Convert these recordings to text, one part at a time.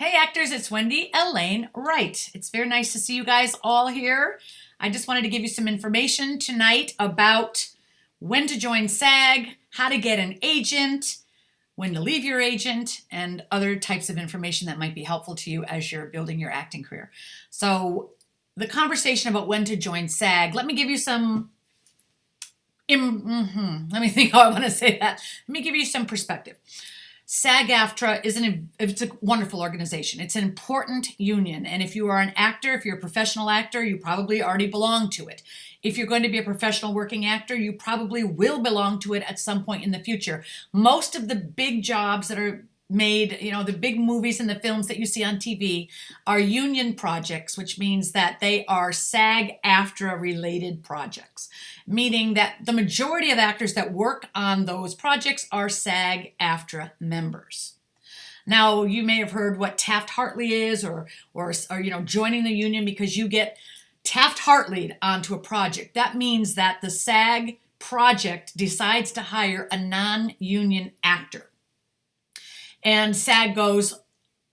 Hey actors, it's Wendy, Alane, Wright. It's very nice to see you guys all here. I just wanted to give you some information tonight about when to join SAG, how to get an agent, when to leave your agent, and other types of information that might be helpful to you as you're building your acting career. So the conversation about when to join SAG, let me give you some, let me think how I want to say that. Let me give you some perspective. SAG-AFTRA it's a wonderful organization. It's an important union. And if you are an actor, if you're a professional actor, you probably already belong to it. If you're going to be a professional working actor, you probably will belong to it at some point in the future. Most of the big jobs that are made, the big movies and the films that you see on TV are union projects, which means that they are SAG-AFTRA related projects, meaning that the majority of actors that work on those projects are SAG-AFTRA members. Now, you may have heard what Taft-Hartley is, or joining the union because you get Taft-Hartley'd onto a project. That means that the SAG project decides to hire a non-union actor. And SAG goes,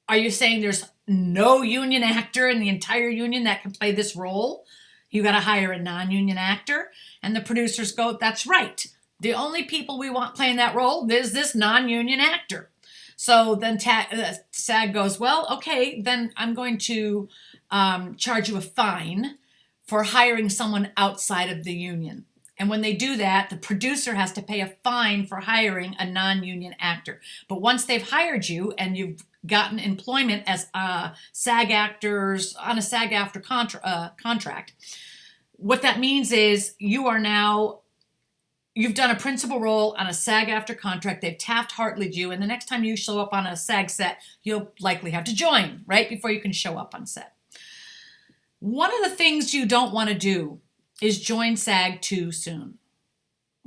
are you saying there's no union actor in the entire union that can play this role? You got to hire a non-union actor. And the producers go, that's right. The only people we want playing that role is this non-union actor. So then SAG goes, well, okay, then I'm going to charge you a fine for hiring someone outside of the union. And when they do that, the producer has to pay a fine for hiring a non-union actor. But once they've hired you and you've gotten employment as SAG actors on a SAG-AFTRA contract, what that means is you've done a principal role on a SAG-AFTRA contract. They've Taft-Hartley'd you, and the next time you show up on a SAG set, you'll likely have to join right before you can show up on set. One of the things you don't want to do is join SAG too soon.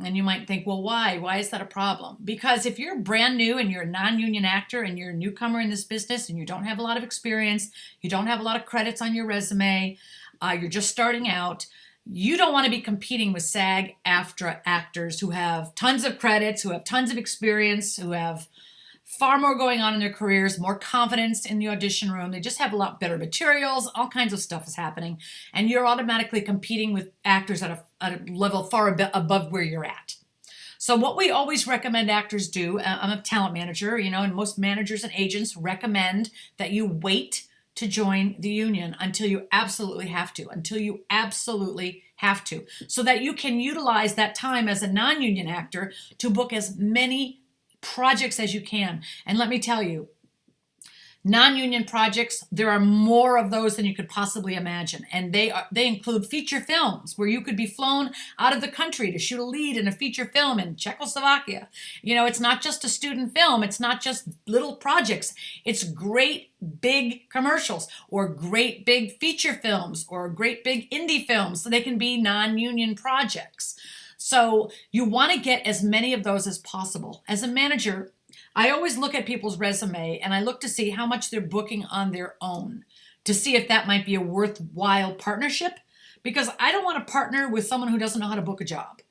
And you might think, well, why? Why is that a problem? Because if you're brand new and you're a non-union actor and you're a newcomer in this business and you don't have a lot of experience, you don't have a lot of credits on your resume, you're just starting out, you don't want to be competing with SAG-AFTRA actors who have tons of credits, who have tons of experience, who have far more going on in their careers, more confidence in the audition room. They just have a lot better materials. All kinds of stuff is happening. And you're automatically competing with actors at a level far above where you're at. So what we always recommend actors do, I'm a talent manager, and most managers and agents recommend that you wait to join the union until you absolutely have to, so that you can utilize that time as a non-union actor to book as many projects as you can. And let me tell you, non-union projects, there are more of those than you could possibly imagine. And they include feature films where you could be flown out of the country to shoot a lead in a feature film in Czechoslovakia. It's not just a student film. It's not just little projects. It's great big commercials or great big feature films or great big indie films. So they can be non-union projects. So you want to get as many of those as possible. As a manager, I always look at people's resume and I look to see how much they're booking on their own to see if that might be a worthwhile partnership, because I don't want to partner with someone who doesn't know how to book a job.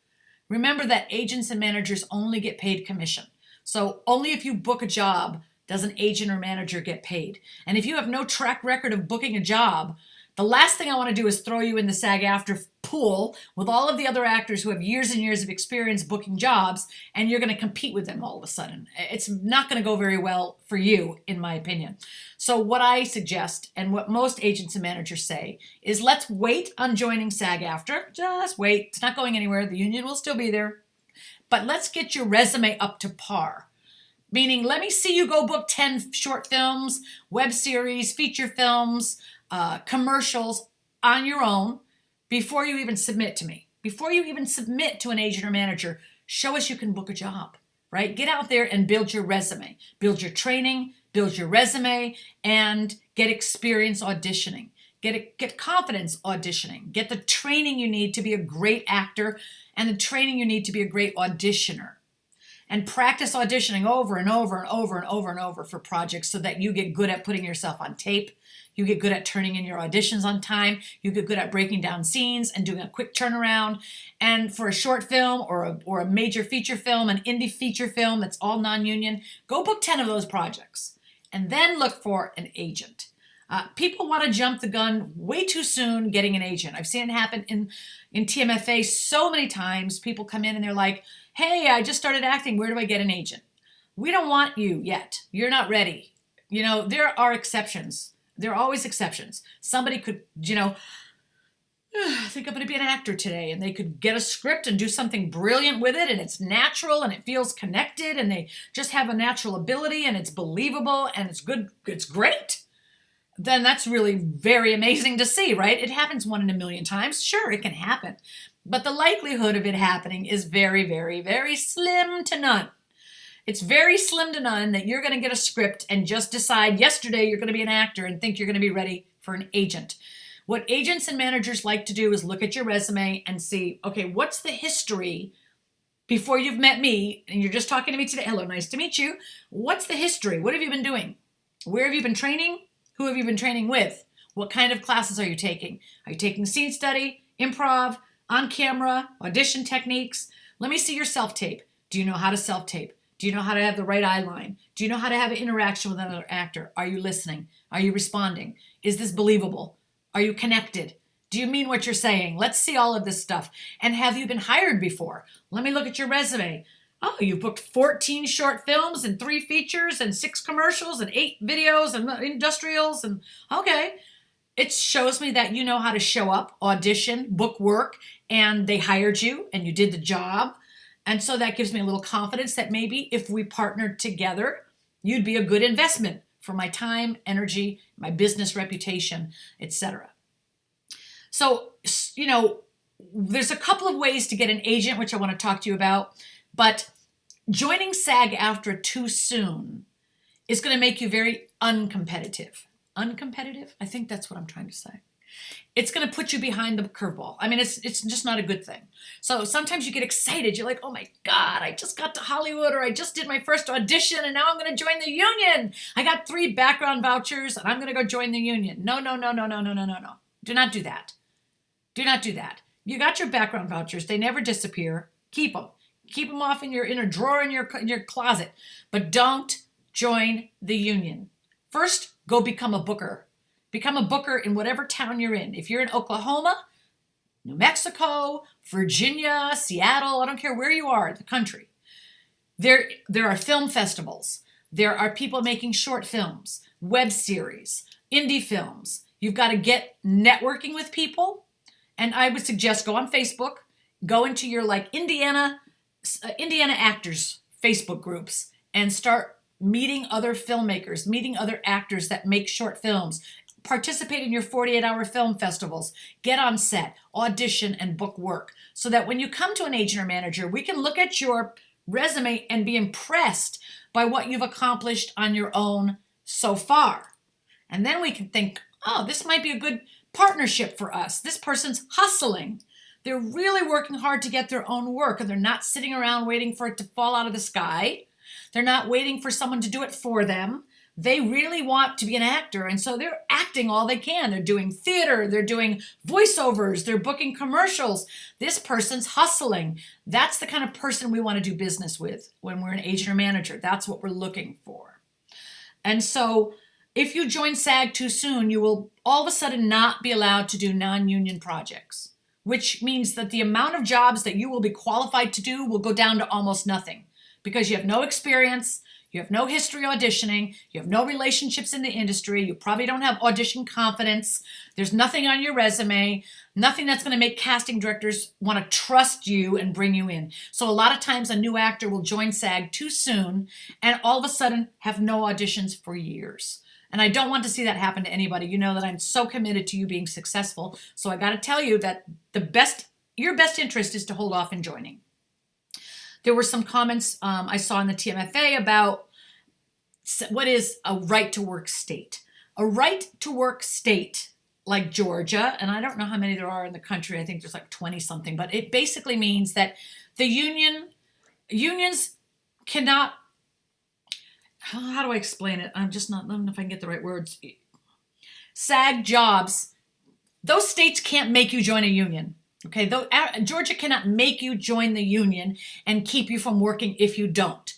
Remember that agents and managers only get paid commission. So only if you book a job does an agent or manager get paid. And if you have no track record of booking a job, the last thing I want to do is throw you in the SAG-AFTRA pool with all of the other actors who have years and years of experience booking jobs, and you're going to compete with them all of a sudden. It's not going to go very well for you, in my opinion. So what I suggest, and what most agents and managers say, is let's wait on joining SAG-AFTRA. Just wait. It's not going anywhere. The union will still be there. But let's get your resume up to par. Meaning, let me see you go book 10 short films, web series, feature films, commercials on your own before you even submit to me. Before you even submit to an agent or manager, show us you can book a job, right? Get out there and build your resume, build your training, build your resume, and get experience auditioning. Get confidence auditioning. Get the training you need to be a great actor and the training you need to be a great auditioner. And practice auditioning over and over and over and over and over for projects so that you get good at putting yourself on tape. You get good at turning in your auditions on time. You get good at breaking down scenes and doing a quick turnaround. And for a short film or a major feature film, an indie feature film that's all non-union, go book 10 of those projects. and then look for an agent. People want to jump the gun way too soon getting an agent. I've seen it happen in TMFA so many times. People come in and they're like, hey, I just started acting. Where do I get an agent? We don't want you yet. You're not ready. You know, there are exceptions. There are always exceptions. Somebody could, I think I'm going to be an actor today, and they could get a script and do something brilliant with it, and it's natural and it feels connected, and they just have a natural ability and it's believable and it's good. It's great. Then that's really very amazing to see, right? It happens 1 in a million times. Sure, it can happen. But the likelihood of it happening is very, very, very slim to none. It's very slim to none that you're going to get a script and just decide yesterday you're going to be an actor and think you're going to be ready for an agent. What agents and managers like to do is look at your resume and see, okay, what's the history before you've met me and you're just talking to me today? Hello, nice to meet you. What's the history? What have you been doing? Where have you been training? Who have you been training with? What kind of classes are you taking? Are you taking scene study, improv, on camera, audition techniques? Let me see your self-tape. Do you know how to self-tape? Do you know how to have the right eye line? Do you know how to have an interaction with another actor? Are you listening? Are you responding? Is this believable? Are you connected? Do you mean what you're saying? Let's see all of this stuff. And have you been hired before? Let me look at your resume. Oh, you've booked 14 short films and 3 features and 6 commercials and 8 videos and industrials. And okay, it shows me that you know how to show up, audition, book work, and they hired you and you did the job. And so that gives me a little confidence that maybe if we partnered together, you'd be a good investment for my time, energy, my business reputation, etc. So, there's a couple of ways to get an agent, which I want to talk to you about. But joining SAG-AFTRA too soon is going to make you very uncompetitive. Uncompetitive? I think that's what I'm trying to say. It's going to put you behind the curveball. I mean, it's just not a good thing. So sometimes you get excited. You're like, oh my God, I just got to Hollywood, or I just did my first audition and now I'm going to join the union. I got 3 background vouchers and I'm going to go join the union. No. Do not do that. Do not do that. You got your background vouchers. They never disappear. Keep them. Keep them off in a drawer in your closet. But don't join the union. First, go become a booker. Become a booker in whatever town you're in. If you're in Oklahoma, New Mexico, Virginia, Seattle, I don't care where you are in the country. There are film festivals. There are people making short films, web series, indie films. You've got to get networking with people. And I would suggest go on Facebook, go into your Indiana actors Facebook groups and start meeting other filmmakers, meeting other actors that make short films. Participate in your 48-hour film festivals. Get on set, audition, and book work so that when you come to an agent or manager, we can look at your resume and be impressed by what you've accomplished on your own so far. And then we can think, oh, this might be a good partnership for us. This person's hustling. They're really working hard to get their own work, and they're not sitting around waiting for it to fall out of the sky. They're not waiting for someone to do it for them. They really want to be an actor, and so they're acting all they can. They're doing theater, they're doing voiceovers, they're booking commercials. This person's hustling. That's the kind of person we want to do business with when we're an agent or manager. That's what we're looking for. And so if you join SAG too soon, you will all of a sudden not be allowed to do non-union projects, which means that the amount of jobs that you will be qualified to do will go down to almost nothing because you have no experience. You have no history auditioning. You have no relationships in the industry. You probably don't have audition confidence. There's nothing on your resume, nothing that's going to make casting directors want to trust you and bring you in. So a lot of times a new actor will join SAG too soon and all of a sudden have no auditions for years. And I don't want to see that happen to anybody. You know that I'm so committed to you being successful. So I got to tell you that your best interest is to hold off in joining. There were some comments I saw in the TMFA about what is a right to work state. A right to work state like Georgia, and I don't know how many there are in the country. I think there's 20 something, but it basically means that the unions cannot, how do I explain it? I don't know if I can get the right words. SAG jobs, those states can't make you join a union. Okay, Georgia cannot make you join the union and keep you from working if you don't.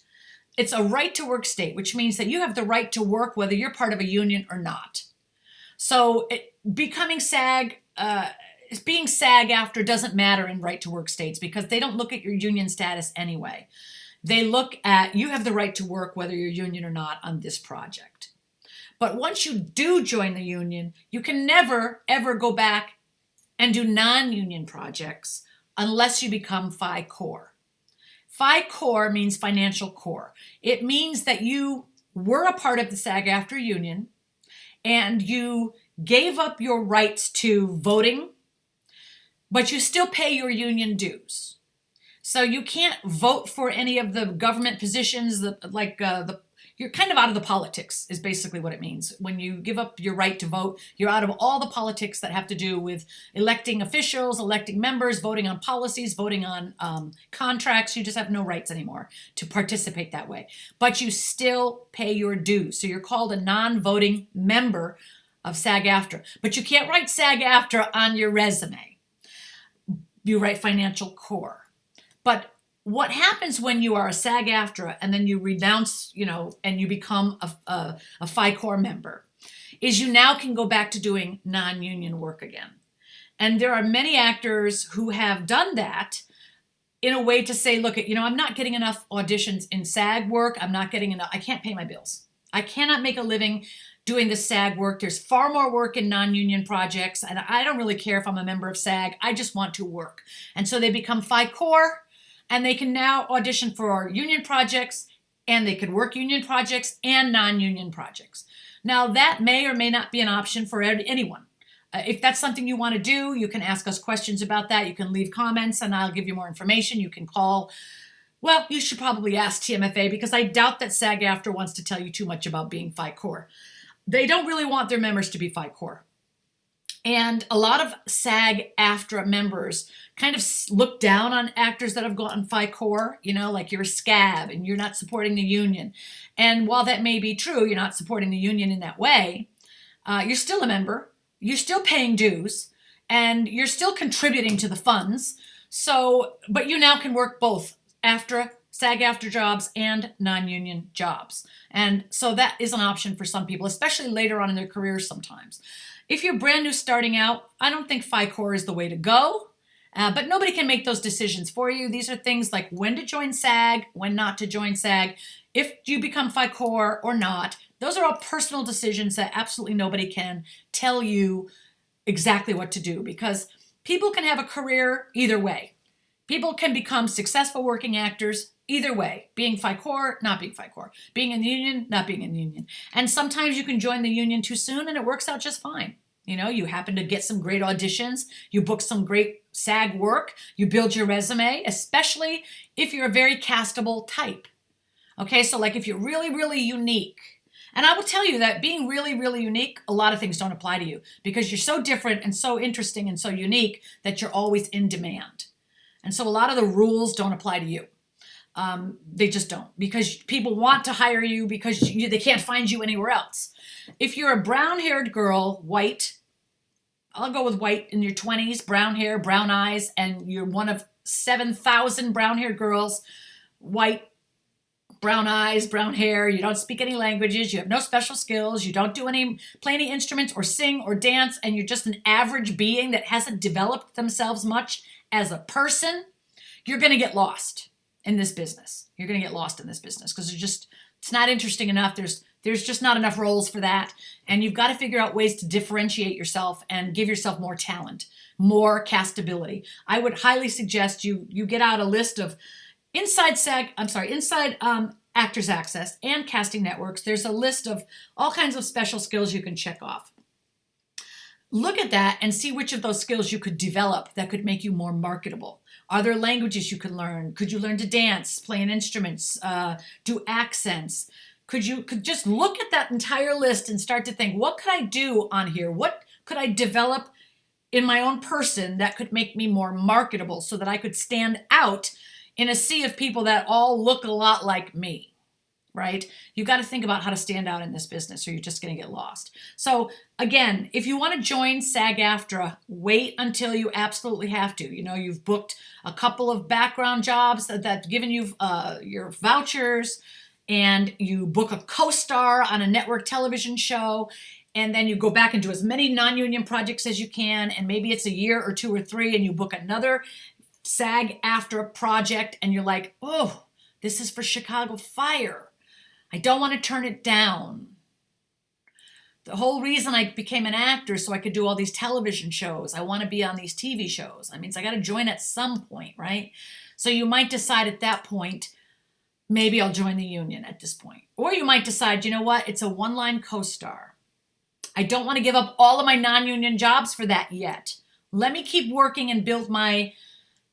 it's a right to work state, which means that you have the right to work whether you're part of a union or not. So becoming SAG, being SAG-AFTRA doesn't matter in right to work states because they don't look at your union status anyway. They look at you have the right to work whether you're union or not on this project. But once you do join the union, you can never, ever go back and do non-union projects unless you become Phi Core. Phi Core means financial core. It means that you were a part of the SAG-AFTRA union and you gave up your rights to voting, but you still pay your union dues. So you can't vote for any of the government positions you're kind of out of the politics is basically what it means. When you give up your right to vote, you're out of all the politics that have to do with electing officials, electing members, voting on policies, voting on contracts. You just have no rights anymore to participate that way. But you still pay your dues. So you're called a non-voting member of SAG-AFTRA. But you can't write SAG-AFTRA on your resume. You write financial core. But what happens when you are a SAG-AFTRA and then you renounce, and you become a Phi Core member is you now can go back to doing non-union work again. And there are many actors who have done that in a way to say, look, I'm not getting enough auditions in SAG work. I'm not getting enough. I can't pay my bills. I cannot make a living doing the SAG work. There's far more work in non-union projects. And I don't really care if I'm a member of SAG. I just want to work. And so they become Phi Core. And they can now audition for union projects, and they can work union projects and non-union projects. Now, that may or may not be an option for anyone. If that's something you want to do, you can ask us questions about that. You can leave comments, and I'll give you more information. You can call. Well, you should probably ask TMFA because I doubt that SAG-AFTRA wants to tell you too much about being Phi Core. They don't really want their members to be Phi Core. And a lot of SAG-AFTRA members kind of look down on actors that have gotten Phi Core, like you're a scab and you're not supporting the union. And while that may be true, you're not supporting the union in that way, you're still a member, you're still paying dues, and you're still contributing to the funds. So, but you now can work both SAG-AFTRA jobs and non-union jobs. And so that is an option for some people, especially later on in their careers sometimes. If you're brand new starting out, I don't think Phi Core is the way to go, but nobody can make those decisions for you. These are things like when to join SAG, when not to join SAG, if you become Phi Core or not. Those are all personal decisions that absolutely nobody can tell you exactly what to do because people can have a career either way. People can become successful working actors either way, being Phi Core, not being Phi Core, being in the union, not being in the union. And sometimes you can join the union too soon and it works out just fine. You happen to get some great auditions, you book some great SAG work, you build your resume, especially if you're a very castable type. Okay, so like if you're really, really unique, and I will tell you that being really, really unique, a lot of things don't apply to you because you're so different and so interesting and so unique that you're always in demand. And so a lot of the rules don't apply to you. They just don't because people want to hire you because they can't find you anywhere else. If you're a brown-haired girl, white, I'll go with white in your 20s, brown hair, brown eyes, and you're one of 7,000 brown-haired girls, white, brown eyes, brown hair, you don't speak any languages, you have no special skills, you don't play any instruments or sing or dance, and you're just an average being that hasn't developed themselves much as a person, you're going to get lost in this business. You're going to get lost in this business because it's not interesting enough. There's just not enough roles for that. And you've got to figure out ways to differentiate yourself and give yourself more talent, more castability. I would highly suggest you get out a list of inside Actors Access and Casting Networks. There's a list of all kinds of special skills you can check off. Look at that and see which of those skills you could develop that could make you more marketable. Are there languages you can learn? Could you learn to dance, play an instruments, do accents? Could just look at that entire list and start to think, what could I do on here? What could I develop in my own person that could make me more marketable so that I could stand out in a sea of people that all look a lot like me? Right? You've got to think about how to stand out in this business or you're just going to get lost. So again, if you want to join SAG-AFTRA, wait until you absolutely have to. You've booked a couple of background jobs that given you your vouchers and you book a co-star on a network television show, and then you go back and do as many non-union projects as you can, and maybe it's a year or 2 or 3, and you book another SAG-AFTRA project, and you're like, oh, this is for Chicago Fire. I don't want to turn it down. The whole reason I became an actor is so I could do all these television shows. I want to be on these TV shows. I mean, I got to join at some point, right? So you might decide at that point, maybe I'll join the union at this point. Or you might decide, you know what? It's a one-line co-star. I don't want to give up all of my non-union jobs for that yet. Let me keep working and build my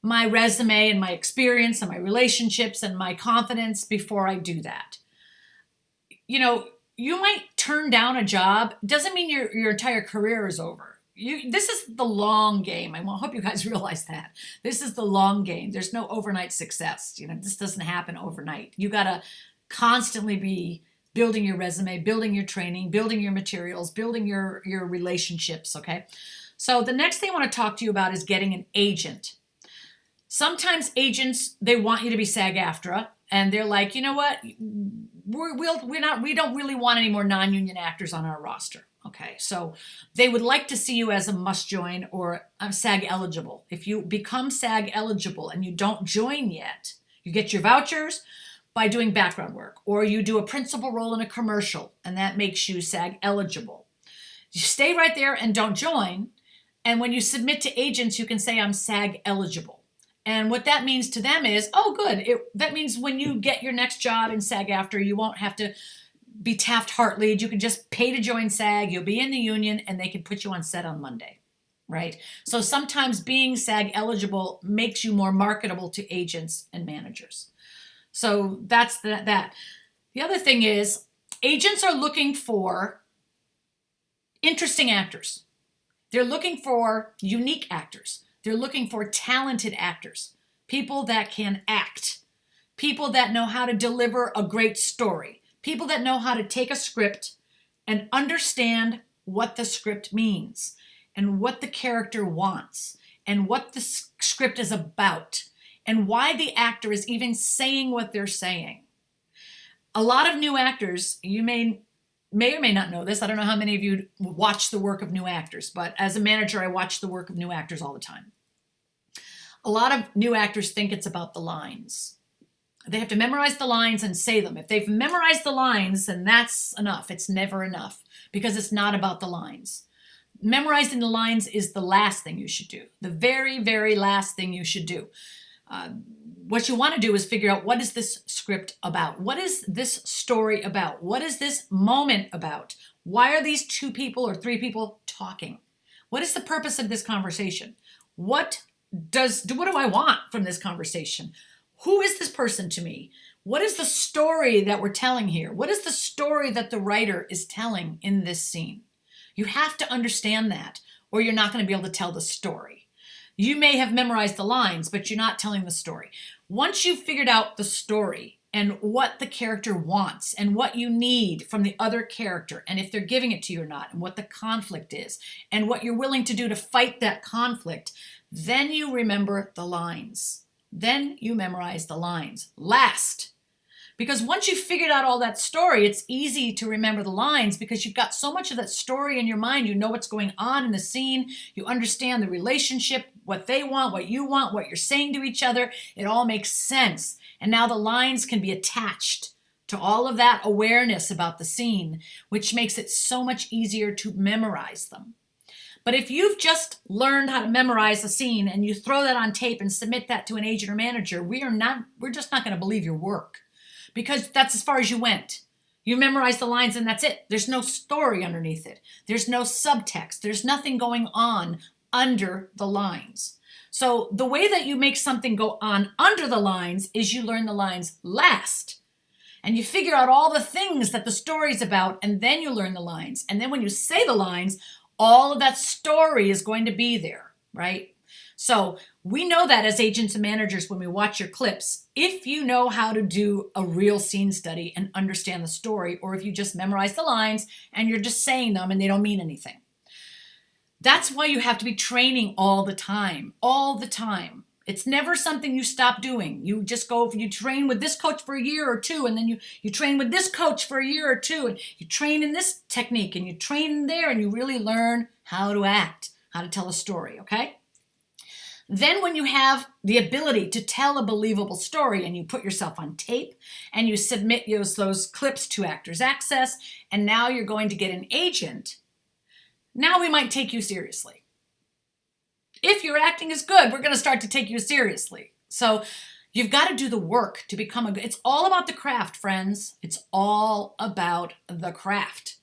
resume and my experience and my relationships and my confidence before I do that. You know, you might turn down a job. Doesn't mean your entire career is over. This is the long game. I hope you guys realize that. This is the long game. There's no overnight success. You know, this doesn't happen overnight. You got to constantly be building your resume, building your training, building your materials, building your relationships, okay? So the next thing I want to talk to you about is getting an agent. Sometimes agents, they want you to be SAG-AFTRA, and they're like, you know what? We don't really want any more non-union actors on our roster. Okay, so they would like to see you as a must join or SAG eligible. If you become SAG eligible and you don't join yet, you get your vouchers by doing background work, or you do a principal role in a commercial, and that makes you SAG eligible. You stay right there and don't join, and when you submit to agents, you can say I'm SAG eligible. And what that means to them is, oh, good. That means when you get your next job in SAG-AFTRA, you won't have to be Taft-Hartley'd. You can just pay to join SAG. You'll be in the union, and they can put you on set on Monday, right? So sometimes being SAG eligible makes you more marketable to agents and managers. So that's that. The other thing is agents are looking for interesting actors. They're looking for unique actors. They're looking for talented actors, people that can act, people that know how to deliver a great story, people that know how to take a script and understand what the script means and what the character wants and what the script is about and why the actor is even saying what they're saying. A lot of new actors, you may or may not know this. I don't know how many of you watch the work of new actors, but as a manager, I watch the work of new actors all the time. A lot of new actors think it's about the lines. They have to memorize the lines and say them. If they've memorized the lines, then that's enough. It's never enough because it's not about the lines. Memorizing the lines is the last thing you should do. The very, very last thing you should do. What you want to do is figure out, what is this script about? What is this story about? What is this moment about? Why are these 2 people or 3 people talking? What is the purpose of this conversation? What do I want from this conversation? Who is this person to me? What is the story that we're telling here? What is the story that the writer is telling in this scene? You have to understand that, or you're not going to be able to tell the story. You may have memorized the lines, but you're not telling the story. Once you've figured out the story and what the character wants and what you need from the other character, and if they're giving it to you or not, and what the conflict is, and what you're willing to do to fight that conflict, then you remember the lines. Then you memorize the lines last. Because once you've figured out all that story, it's easy to remember the lines because you've got so much of that story in your mind. You know what's going on in the scene. You understand the relationship, what they want, what you want, what you're saying to each other. It all makes sense. And now the lines can be attached to all of that awareness about the scene, which makes it so much easier to memorize them. But if you've just learned how to memorize a scene and you throw that on tape and submit that to an agent or manager, we're just not going to believe your work. Because that's as far as you went. You memorize the lines and that's it. There's no story underneath it. There's no subtext. There's nothing going on under the lines. So the way that you make something go on under the lines is you learn the lines last. And you figure out all the things that the story's about, and then you learn the lines. And then when you say the lines, all of that story is going to be there, right? So we know that as agents and managers when we watch your clips, if you know how to do a real scene study and understand the story, or if you just memorize the lines and you're just saying them and they don't mean anything. That's why you have to be training all the time, all the time. It's never something you stop doing. You just go, you train with this coach for a year or two, and then you train with this coach for a year or two, and you train in this technique, and you train there, and you really learn how to act, how to tell a story, okay? Then when you have the ability to tell a believable story and you put yourself on tape and you submit those clips to Actors Access, and now you're going to get an agent, now we might take you seriously. If your acting is good, we're going to start to take you seriously. So you've got to do the work to become a good. It's all about the craft, friends. It's all about the craft.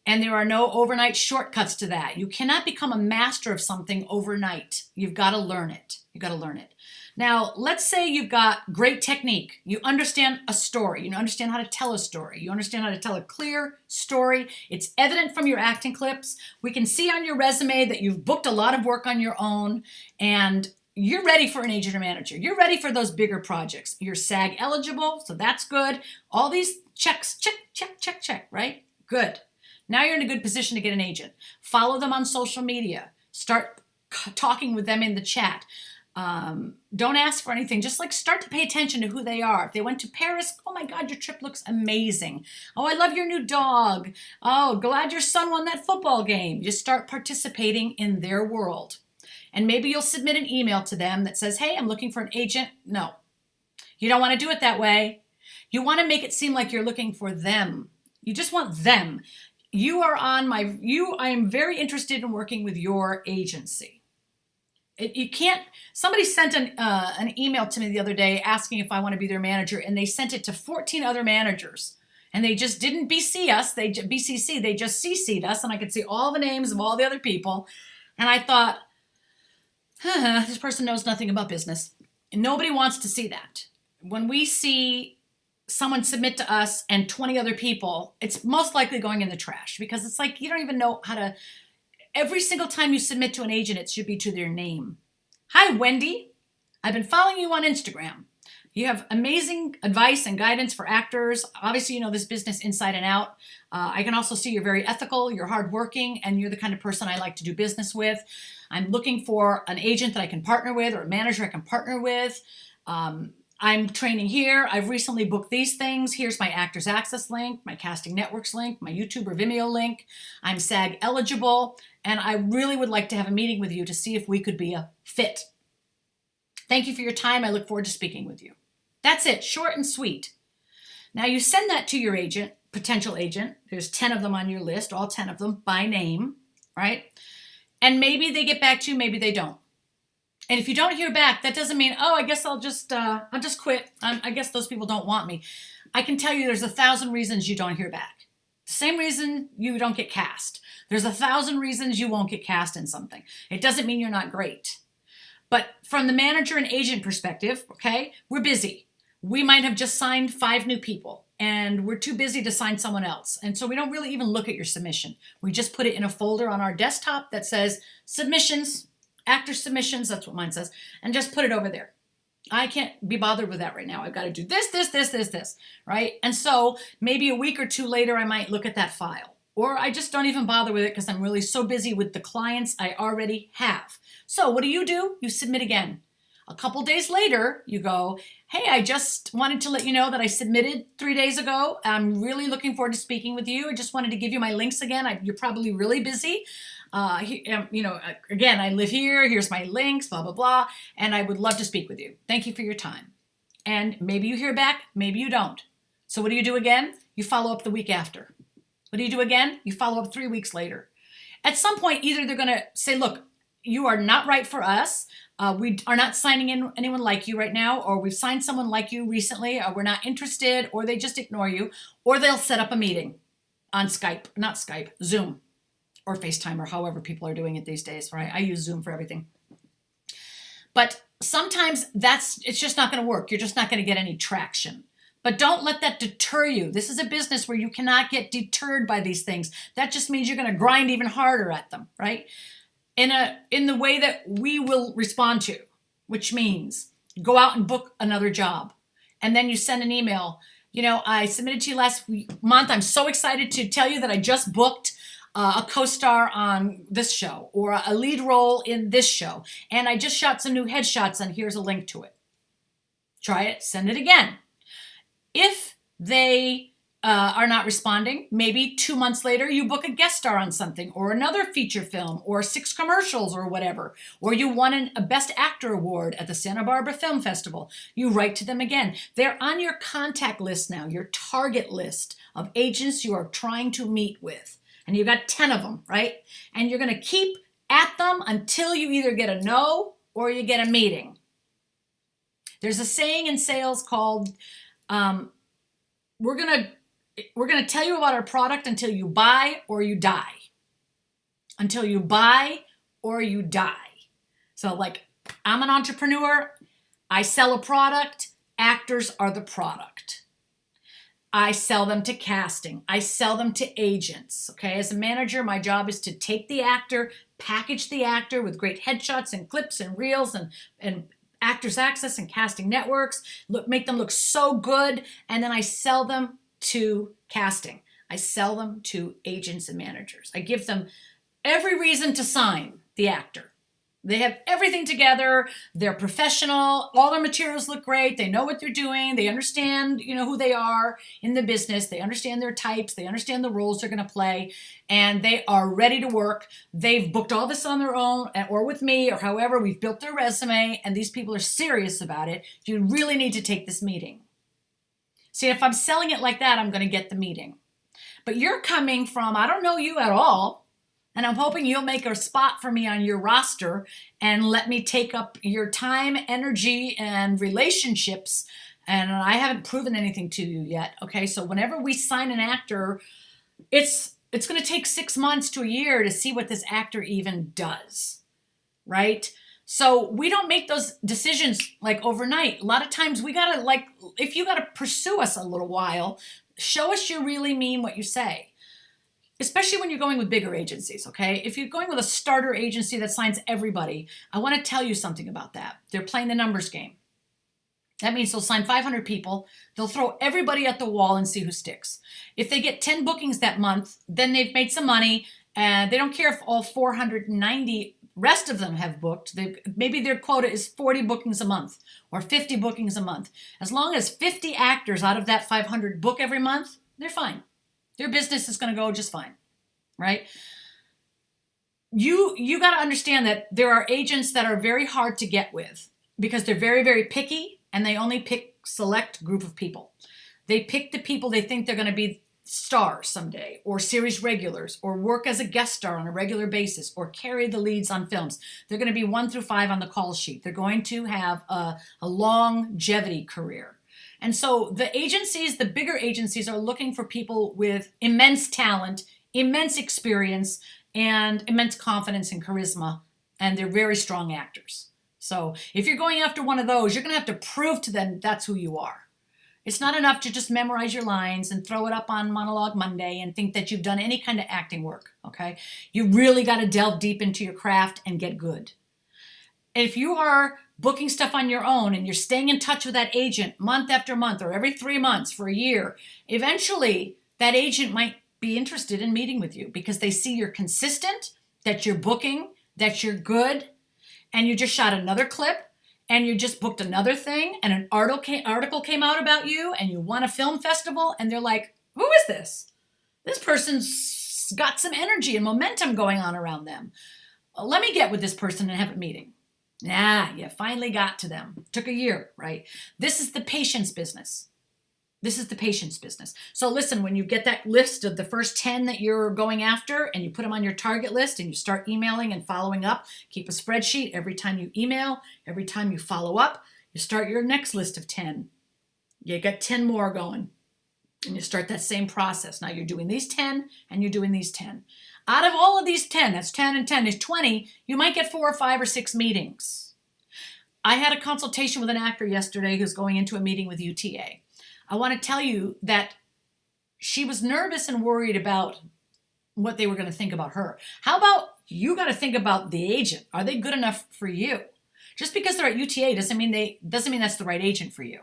And there are no overnight shortcuts to that. You cannot become a master of something overnight. You've got to learn it. You've got to learn it. Now, let's say you've got great technique. You understand a story. You understand how to tell a story. You understand how to tell a clear story. It's evident from your acting clips. We can see on your resume that you've booked a lot of work on your own, and you're ready for an agent or manager. You're ready for those bigger projects. You're SAG eligible, so that's good. All these checks, check, check, check, check, right? Good. Now you're in a good position to get an agent. Follow them on social media. Start talking with them in the chat. Don't ask for anything. Just like start to pay attention to who they are. If they went to Paris, oh my God, your trip looks amazing. Oh, I love your new dog. Oh, glad your son won that football game. Just start participating in their world. And maybe you'll submit an email to them that says, hey, I'm looking for an agent. No, you don't want to do it that way. You want to make it seem like you're looking for them. You just want them. I am very interested in working with your agency. You can't, somebody sent an email to me the other day asking if I want to be their manager, and they sent it to 14 other managers. And they just didn't BC us, they just CC'd us, and I could see all the names of all the other people. And I thought, this person knows nothing about business. And nobody wants to see that. When we see someone submit to us and 20 other people, it's most likely going in the trash, because it's like you don't even know how to. Every single time you submit to an agent, it should be to their name. Hi, Wendy. I've been following you on Instagram. You have amazing advice and guidance for actors. Obviously, you know this business inside and out. I can also see you're very ethical, you're hardworking, and you're the kind of person I like to do business with. I'm looking for an agent that I can partner with, or a manager I can partner with. I'm training here. I've recently booked these things. Here's my Actors Access link, my Casting Networks link, my YouTube or Vimeo link. I'm SAG eligible, and I really would like to have a meeting with you to see if we could be a fit. Thank you for your time. I look forward to speaking with you. That's it, short and sweet. Now you send that to your agent, potential agent. There's 10 of them on your list, all 10 of them by name, right? And maybe they get back to you, maybe they don't. And if you don't hear back, that doesn't mean, oh, I guess I'll just quit. I guess those people don't want me. I can tell you there's 1,000 reasons you don't hear back. The same reason you don't get cast. There's 1,000 reasons you won't get cast in something. It doesn't mean you're not great. But from the manager and agent perspective, okay, we're busy. We might have just signed 5 new people, and we're too busy to sign someone else. And so we don't really even look at your submission. We just put it in a folder on our desktop that says submissions, actor submissions, that's what mine says, and just put it over there. I can't be bothered with that right now. I've got to do this, right? And so maybe a week or two later, I might look at that file. Or I just don't even bother with it because I'm really so busy with the clients I already have. So what do? You submit again. A couple days later, you go, hey, I just wanted to let you know that I submitted 3 days ago. I'm really looking forward to speaking with you. I just wanted to give you my links again. You're probably really busy. Again, I live here. Here's my links, blah, blah, blah. And I would love to speak with you. Thank you for your time. And maybe you hear back, maybe you don't. So what do you do again? You follow up the week after. What do you do again? You follow up 3 weeks later. At some point, either they're going to say, look, you are not right for us. We are not signing in anyone like you right now, or we've signed someone like you recently, or we're not interested, or they just ignore you, or they'll set up a meeting on Zoom, or FaceTime, or however people are doing it these days, right? I use Zoom for everything. But sometimes it's just not going to work. You're just not going to get any traction. But don't let that deter you. This is a business where you cannot get deterred by these things. That just means you're going to grind even harder at them, right? In the way that we will respond to, which means go out and book another job. And then you send an email. You know, I submitted to you last month. I'm so excited to tell you that I just booked a co-star on this show or a lead role in this show. And I just shot some new headshots and here's a link to it. Try it, send it again. If they are not responding, maybe 2 months later you book a guest star on something or another feature film or 6 commercials or whatever, or you won a Best Actor award at the Santa Barbara Film Festival. You write to them again. They're on your contact list now, your target list of agents you are trying to meet with. And you've got 10 of them, right? And you're going to keep at them until you either get a no or you get a meeting. There's a saying in sales called, we're gonna tell you about our product until you buy or you die. Until you buy or you die. So like, I'm an entrepreneur. I sell a product. Actors are the product. I sell them to casting. I sell them to agents. Okay, as a manager, my job is to take the actor, package the actor with great headshots and clips and reels and Actors Access and casting networks, make them look so good, and then I sell them to casting. I sell them to agents and managers. I give them every reason to sign the actor. They have everything together. They're professional. All their materials look great. They know what they're doing. They understand, who they are in the business. They understand their types. They understand the roles they're going to play, and they are ready to work. They've booked all this on their own or with me or however. We've built their resume, and these people are serious about it. You really need to take this meeting. See, if I'm selling it like that, I'm going to get the meeting. But you're coming from, I don't know you at all. And I'm hoping you'll make a spot for me on your roster and let me take up your time, energy, and relationships. And I haven't proven anything to you yet. Okay, so whenever we sign an actor, it's going to take 6 months to a year to see what this actor even does, right? So we don't make those decisions like overnight. A lot of times we got to if you got to pursue us a little while, show us you really mean what you say. Especially when you're going with bigger agencies, okay? If you're going with a starter agency that signs everybody, I want to tell you something about that. They're playing the numbers game. That means they'll sign 500 people. They'll throw everybody at the wall and see who sticks. If they get 10 bookings that month, then they've made some money. And they don't care if all 490 rest of them have booked. Maybe their quota is 40 bookings a month or 50 bookings a month. As long as 50 actors out of that 500 book every month, they're fine. Their business is going to go just fine, right? You got to understand that there are agents that are very hard to get with because they're very, very picky and they only pick select group of people. They pick the people they think they're going to be stars someday or series regulars or work as a guest star on a regular basis or carry the leads on films. They're going to be 1 through 5 on the call sheet. They're going to have a longevity career. And so the agencies, the bigger agencies, are looking for people with immense talent, immense experience, and immense confidence and charisma, and they're very strong actors. So if you're going after one of those, you're going to have to prove to them that's who you are. It's not enough to just memorize your lines and throw it up on Monologue Monday and think that you've done any kind of acting work, okay? You really got to delve deep into your craft and get good. If you are booking stuff on your own and you're staying in touch with that agent month after month or every 3 months for a year, eventually that agent might be interested in meeting with you because they see you're consistent, that you're booking, that you're good, and you just shot another clip and you just booked another thing and an article came out about you and you won a film festival and they're like, who is this? This person's got some energy and momentum going on around them. Let me get with this person and have a meeting. Nah, you finally got to them. Took a year, right? This is the patience business. This is the patience business. So listen, when you get that list of the first 10 that you're going after and you put them on your target list and you start emailing and following up, keep a spreadsheet. Every time you email, every time you follow up, you start your next list of 10. You got 10 more going and you start that same process. Now you're doing these 10 and you're doing these 10. Out of all of these 10, that's 10 and 10 is 20, you might get 4 or 5 or 6 meetings. I had a consultation with an actor yesterday who's going into a meeting with UTA. I want to tell you that she was nervous and worried about what they were going to think about her. How about you got to think about the agent? Are they good enough for you? Just because they're at UTA doesn't mean that's the right agent for you.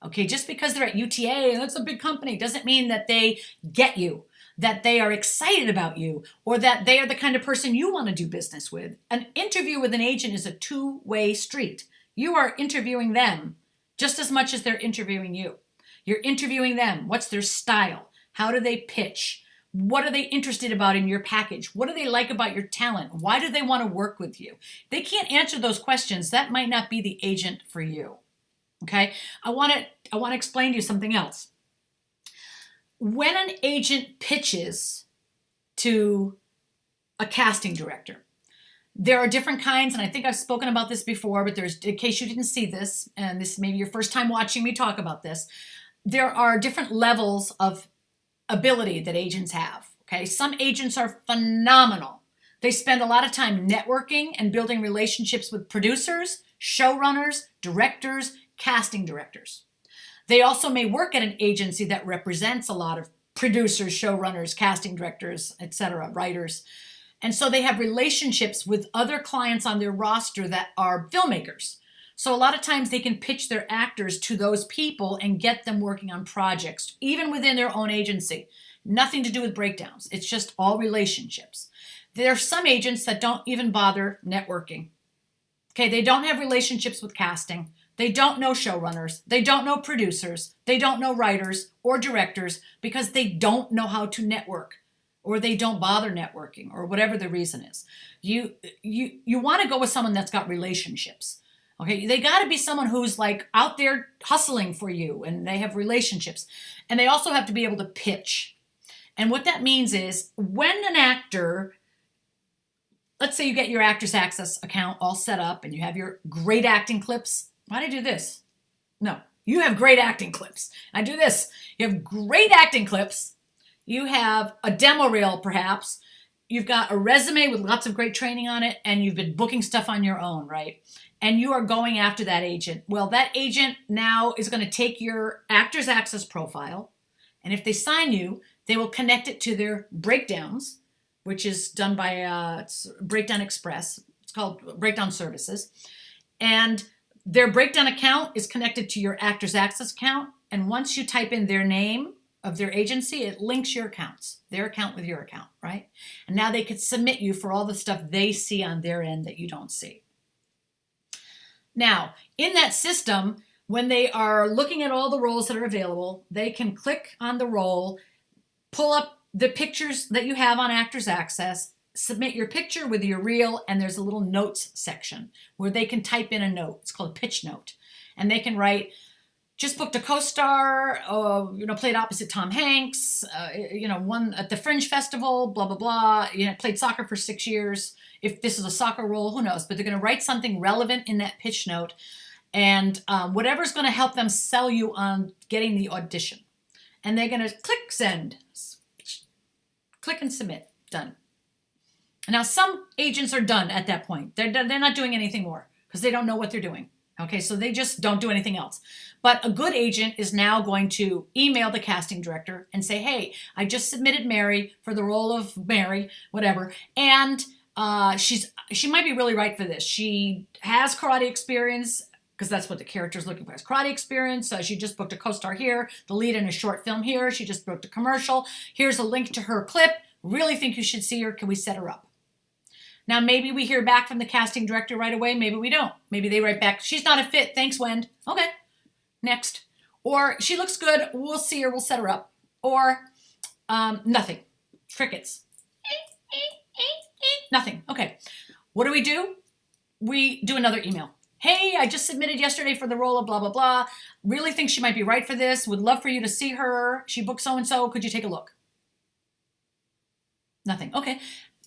Okay, just because they're at UTA, and that's a big company, doesn't mean that they get you. that they are excited about you, or that they are the kind of person you want to do business with. An interview with an agent is a two-way street. You are interviewing them just as much as they're interviewing you. You're interviewing them. What's their style? How do they pitch? What are they interested about in your package? What do they like about your talent? Why do they want to work with you? If they can't answer those questions, that might not be the agent for you. Okay? I want to explain to you something else. When an agent pitches to a casting director, there are different kinds, and I think I've spoken about this before, but there's, in case you didn't see this, and this may be your first time watching me talk about this, there are different levels of ability that agents have. Okay, some agents are phenomenal. They spend a lot of time networking and building relationships with producers, showrunners, directors, casting directors. They also may work at an agency that represents a lot of producers, showrunners, casting directors, etc., writers. And so they have relationships with other clients on their roster that are filmmakers. So a lot of times they can pitch their actors to those people and get them working on projects, even within their own agency. Nothing to do with breakdowns. It's just all relationships. There are some agents that don't even bother networking. Okay, they don't have relationships with casting. They don't know showrunners. They don't know producers. They don't know writers or directors because they don't know how to network, or they don't bother networking, or whatever the reason is. You want to go with someone that's got relationships. Okay, they got to be someone who's like out there hustling for you, and they have relationships. And they also have to be able to pitch. And what that means is when an actor, let's say you get your Actors Access account all set up and you have your great acting clips. Why did I do this? No, you have great acting clips. I do this. You have great acting clips. You have a demo reel, perhaps. You've got a resume with lots of great training on it, and you've been booking stuff on your own, right? And you are going after that agent. Well, that agent now is going to take your Actors Access profile, and if they sign you, they will connect it to their breakdowns, which is done by Breakdown Express. It's called Breakdown Services. And their breakdown account is connected to your Actors Access account. And once you type in their name of their agency, it links your accounts, their account with your account, right? And now they could submit you for all the stuff they see on their end that you don't see. Now, in that system, when they are looking at all the roles that are available, they can click on the role, pull up the pictures that you have on Actors Access, submit your picture with your reel, and there's a little notes section where they can type in a note. It's called a pitch note. And they can write, just booked a co-star, played opposite Tom Hanks, won at the Fringe Festival, blah, blah, blah. Played soccer for 6 years. If this is a soccer role, who knows? But they're going to write something relevant in that pitch note, and whatever's going to help them sell you on getting the audition. And they're going to click send, click and submit, done. Now, some agents are done at that point. They're not doing anything more because they don't know what they're doing. Okay, so they just don't do anything else. But a good agent is now going to email the casting director and say, hey, I just submitted Mary for the role of Mary, whatever, and she might be really right for this. She has karate experience, because that's what the character is looking for, has karate experience. She just booked a co-star here, the lead in a short film here. She just booked a commercial. Here's a link to her clip. Really think you should see her. Can we set her up? Now, maybe we hear back from the casting director right away. Maybe we don't. Maybe they write back, she's not a fit. Thanks, Wendy. Okay, next. Or she looks good. We'll see her. We'll set her up. Or nothing. Crickets. Nothing. Okay. What do? We do another email. Hey, I just submitted yesterday for the role of blah, blah, blah. Really think she might be right for this. Would love for you to see her. She booked so-and-so. Could you take a look? Nothing. Okay.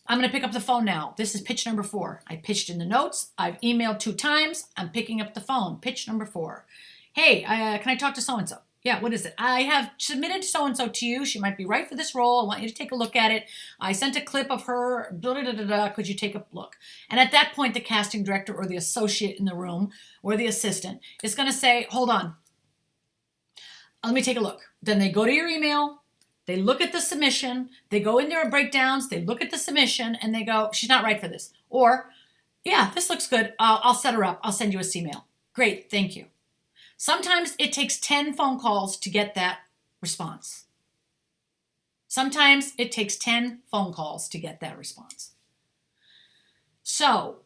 I'm going to pick up the phone now. This is pitch number 4. I pitched in the notes. I've emailed 2 times. I'm picking up the phone. Pitch number 4. Hey, can I talk to so-and-so? Yeah, what is it? I have submitted so-and-so to you. She might be right for this role. I want you to take a look at it. I sent a clip of her. Could you take a look? And at that point, the casting director or the associate in the room or the assistant is going to say, hold on. Let me take a look. Then they go to your email. They look at the submission. They go in their breakdowns. They look at the submission and they go, she's not right for this. Or, yeah, this looks good. I'll set her up. I'll send you a email. Great. Thank you. Sometimes it takes 10 phone calls to get that response. Sometimes it takes 10 phone calls to get that response. So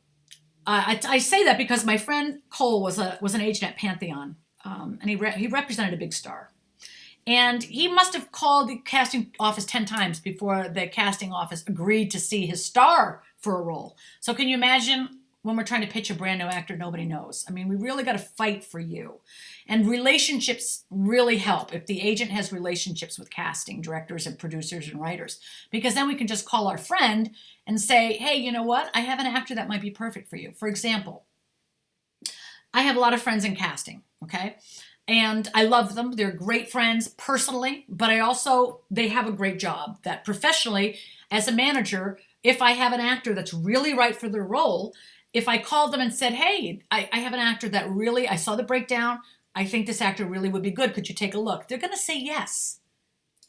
I say that because my friend Cole was an agent at Pantheon, and he represented a big star. And he must have called the casting office 10 times before the casting office agreed to see his star for a role. So can you imagine when we're trying to pitch a brand new actor nobody knows? I mean, we really got to fight for you. And relationships really help if the agent has relationships with casting directors and producers and writers, because then we can just call our friend and say, hey, you know what? I have an actor that might be perfect for you. For example, I have a lot of friends in casting, okay? And I love them. They're great friends personally, but they have a great job that professionally, as a manager, if I have an actor that's really right for their role, if I called them and said, hey, I have an actor that really, I saw the breakdown, I think this actor really would be good. Could you take a look? They're going to say yes,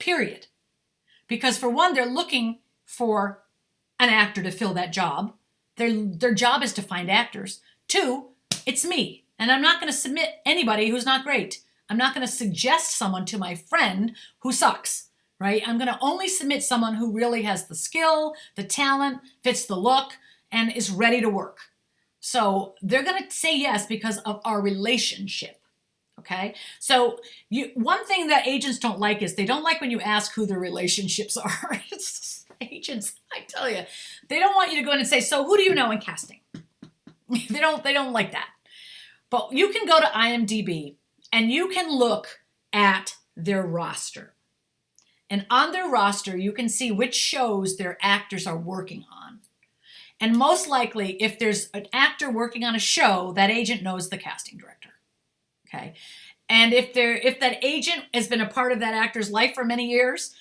period. Because for one, they're looking for an actor to fill that job. Their job is to find actors. Two, it's me. And I'm not going to submit anybody who's not great. I'm not going to suggest someone to my friend who sucks, right? I'm going to only submit someone who really has the skill, the talent, fits the look, and is ready to work. So they're going to say yes because of our relationship. Okay. So one thing that agents don't like is they don't like when you ask who their relationships are. Agents, I tell you, they don't want you to go in and say, so who do you know in casting? They don't like that. But you can go to IMDb and you can look at their roster. And on their roster, you can see which shows their actors are working on. And most likely, if there's an actor working on a show, that agent knows the casting director. Okay. And if that agent has been a part of that actor's life for many years,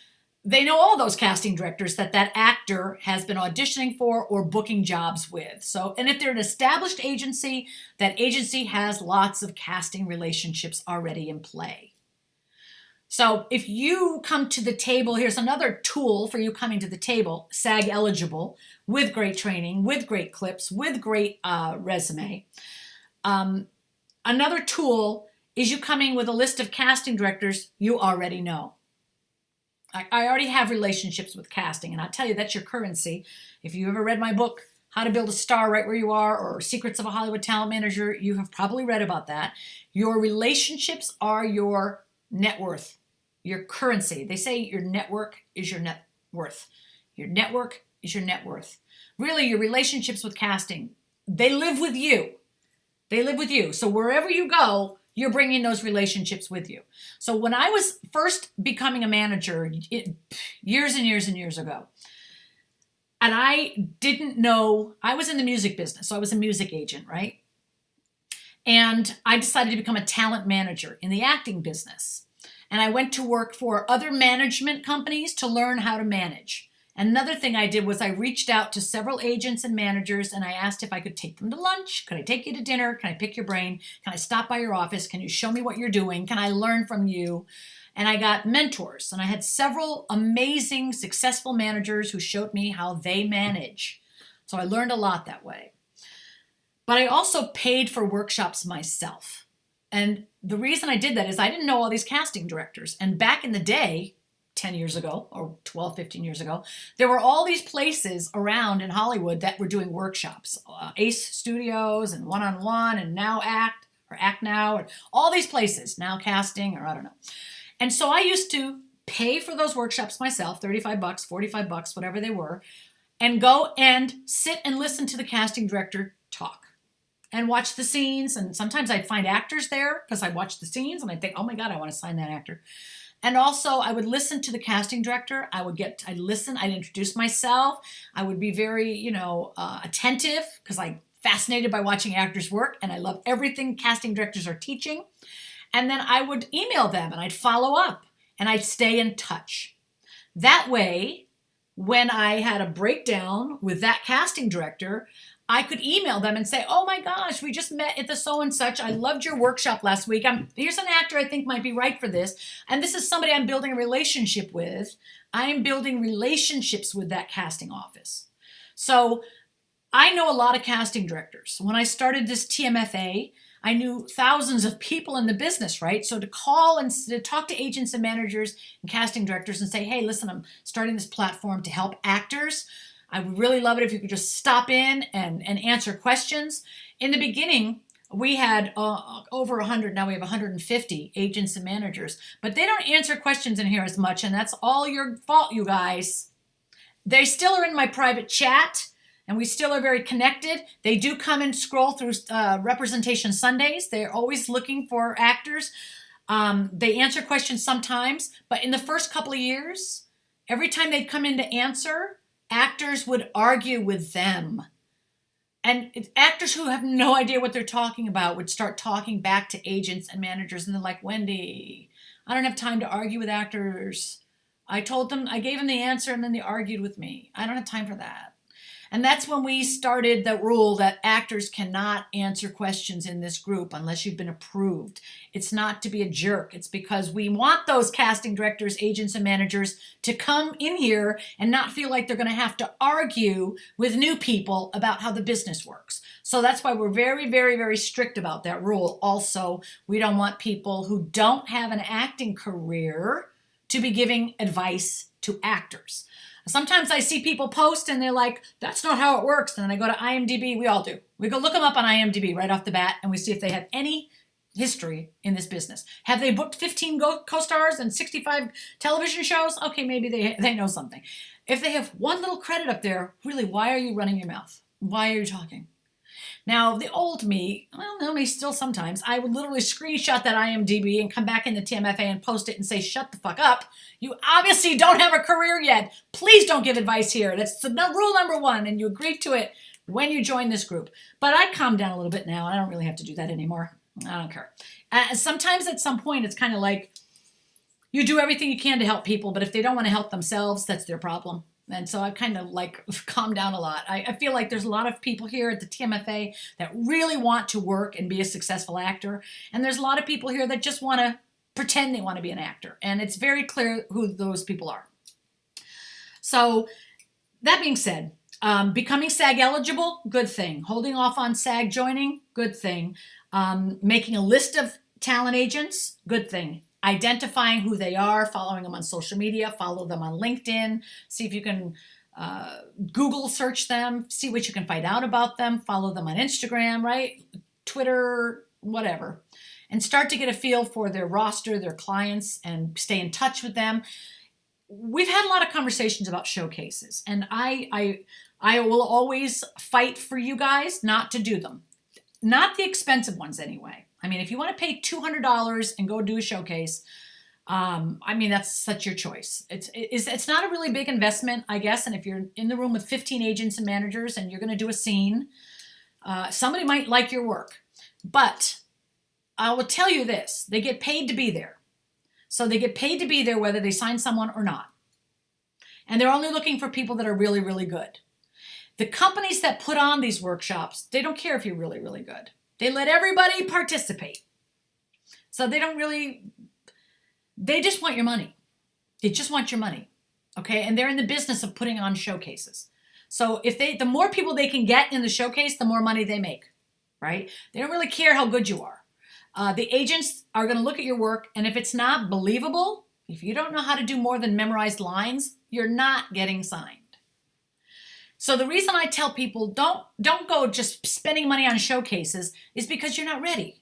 they know all those casting directors that actor has been auditioning for or booking jobs with. So, and if they're an established agency, that agency has lots of casting relationships already in play. So if you come to the table, here's another tool for you coming to the table, SAG eligible, with great training, with great clips, with great resume. Another tool is you coming with a list of casting directors you already know. I already have relationships with casting, and I'll tell you, that's your currency. If you ever read my book, How to Build a Star Right Where You Are, or Secrets of a Hollywood Talent Manager, you have probably read about that. Your relationships are your net worth, your currency. They say your network is your net worth. Your network is your net worth. Really, your relationships with casting, they live with you. They live with you. So wherever you go, you're bringing those relationships with you. So when I was first becoming a manager, years and years and years ago, and I didn't know, I was in the music business, so I was a music agent, right? And I decided to become a talent manager in the acting business. And I went to work for other management companies to learn how to manage. Another thing I did was I reached out to several agents and managers, and I asked if I could take them to lunch. Could I take you to dinner? Can I pick your brain? Can I stop by your office? Can you show me what you're doing? Can I learn from you? And I got mentors, and I had several amazing, successful managers who showed me how they manage. So I learned a lot that way. But I also paid for workshops myself. And the reason I did that is I didn't know all these casting directors. And back in the day, 10 years ago or 12, 15 years ago, there were all these places around in Hollywood that were doing workshops, Ace Studios and One-on-One and Now Act or Act Now, or all these places, Now Casting, or I don't know. And so I used to pay for those workshops myself, $35, $45, whatever they were, and go and sit and listen to the casting director talk and watch the scenes. And sometimes I'd find actors there because I watched the scenes and I'd think, oh my God, I want to sign that actor. And also I would listen to the casting director. I'd listen, I'd introduce myself. I would be very, attentive because I'm fascinated by watching actors work and I love everything casting directors are teaching. And then I would email them and I'd follow up and I'd stay in touch. That way, when I had a breakdown with that casting director, I could email them and say, oh my gosh, we just met at the so-and-such. I loved your workshop last week. Here's an actor I think might be right for this. And this is somebody I'm building a relationship with. I am building relationships with that casting office. So I know a lot of casting directors. When I started this TMFA, I knew thousands of people in the business, right? So to call and to talk to agents and managers and casting directors and say, hey, listen, I'm starting this platform to help actors. I would really love it if you could just stop in and answer questions. In the beginning, we had over 100, now we have 150 agents and managers, but they don't answer questions in here as much, and that's all your fault, you guys. They still are in my private chat, and we still are very connected. They do come and scroll through Representation Sundays. They're always looking for actors. They answer questions sometimes, but in the first couple of years, every time they'd come in to answer, actors would argue with them. And actors who have no idea what they're talking about would start talking back to agents and managers, and they're like, Wendy, I don't have time to argue with actors. I gave them the answer, and then they argued with me. I don't have time for that. And that's when we started the rule that actors cannot answer questions in this group unless you've been approved. It's not to be a jerk. It's because we want those casting directors, agents, and managers to come in here and not feel like they're going to have to argue with new people about how the business works. So that's why we're very, very, very strict about that rule. Also, we don't want people who don't have an acting career to be giving advice to actors. Sometimes I see people post and they're like, that's not how it works. And then I go to IMDb. We all do. We go look them up on IMDb right off the bat, and we see if they have any history in this business. Have they booked 15 co-stars and 65 television shows? Okay, maybe they know something. If they have one little credit up there, really, why are you running your mouth? Why are you talking? Now, the old me, well, no, me still sometimes, I would literally screenshot that IMDb and come back in the TMFA and post it and say, shut the fuck up. You obviously don't have a career yet. Please don't give advice here. That's rule number one, and you agreed to it when you joined this group. But I calmed down a little bit now, and I don't really have to do that anymore. I don't care. Sometimes at some point, it's kind of like you do everything you can to help people, but if they don't want to help themselves, that's their problem. And so I kind of like calm down a lot. I feel like there's a lot of people here at the TMFA that really want to work and be a successful actor. And there's a lot of people here that just want to pretend they want to be an actor. And it's very clear who those people are. So that being said, becoming SAG eligible, good thing. Holding off on SAG joining, good thing. Making a list of talent agents, good thing. Identifying who they are, following them on social media, follow them on LinkedIn, see if you can Google search them, see what you can find out about them, follow them on Instagram, right? Twitter, whatever. And start to get a feel for their roster, their clients, and stay in touch with them. We've had a lot of conversations about showcases, and I will always fight for you guys not to do them. Not the expensive ones anyway. I mean, if you want to pay $200 and go do a showcase, that's your choice. It's not a really big investment, I guess. And if you're in the room with 15 agents and managers and you're going to do a scene, somebody might like your work. But I will tell you this, they get paid to be there. So they get paid to be there whether they sign someone or not. And they're only looking for people that are really, really good. The companies that put on these workshops, they don't care if you're really, really good. They let everybody participate. So they just want your money. They just want your money. Okay? And they're in the business of putting on showcases. So the more people they can get in the showcase, the more money they make, right? They don't really care how good you are. The agents are going to look at your work, and if it's not believable, if you don't know how to do more than memorize lines, you're not getting signed. So the reason I tell people don't go just spending money on showcases is because you're not ready.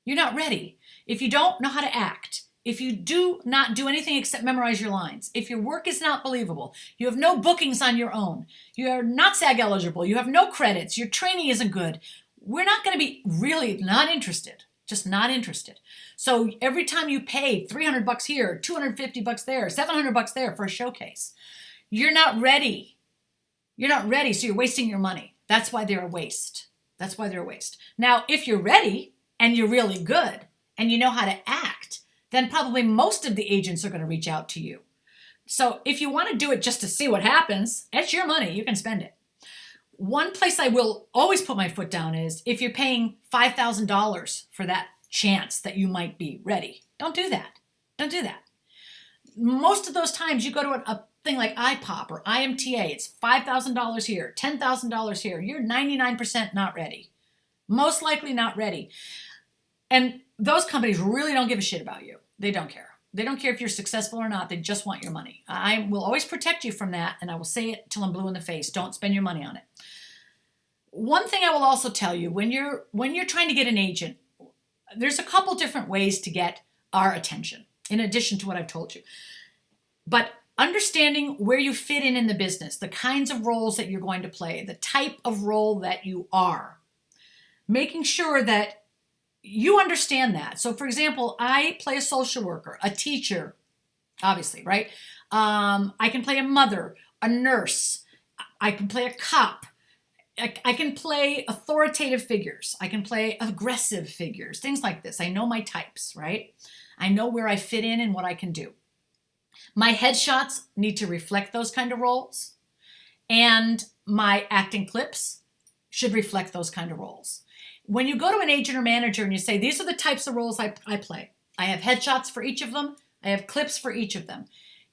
You're not ready. If you don't know how to act, if you do not do anything except memorize your lines, if your work is not believable, you have no bookings on your own, you are not SAG eligible, you have no credits, your training isn't good, we're not going to be really not interested. Just not interested. So every time you pay $300 here, $250 there, $700 there for a showcase, you're not ready. You're not ready, so you're wasting your money. That's why they're a waste. That's why they're a waste. Now, if you're ready and you're really good and you know how to act, then probably most of the agents are going to reach out to you. So if you want to do it just to see what happens, it's your money. You can spend it. One place I will always put my foot down is if you're paying $5,000 for that chance that you might be ready. Don't do that. Don't do that. Most of those times you go to a thing like IPOP or IMTA, it's $5,000 here, $10,000 here. You're 99% not ready. Most likely not ready. And those companies really don't give a shit about you. They don't care. They don't care if you're successful or not. They just want your money. I will always protect you from that, and I will say it till I'm blue in the face. Don't spend your money on it. One thing I will also tell you, when you're trying to get an agent, there's a couple different ways to get our attention, in addition to what I've told you. But understanding where you fit in the business, the kinds of roles that you're going to play, the type of role that you are, making sure that you understand that. So for example, I play a social worker, a teacher, obviously, right? I can play a mother, a nurse. I can play a cop. I can play authoritative figures. I can play aggressive figures, things like this. I know my types, right? I know where I fit in and what I can do. My headshots need to reflect those kind of roles. And my acting clips should reflect those kind of roles. When you go to an agent or manager and you say, these are the types of roles I play. I have headshots for each of them. I have clips for each of them.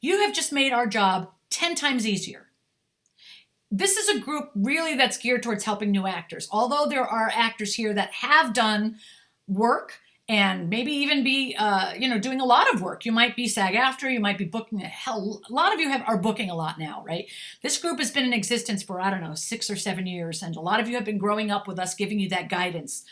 You have just made our job 10 times easier. This is a group really that's geared towards helping new actors. Although there are actors here that have done work and maybe even be, doing a lot of work. You might be SAG-AFTRA, you might be booking a lot of you are booking a lot now, right? This group has been in existence for, 6 or 7 years. And a lot of you have been growing up with us, giving you that guidance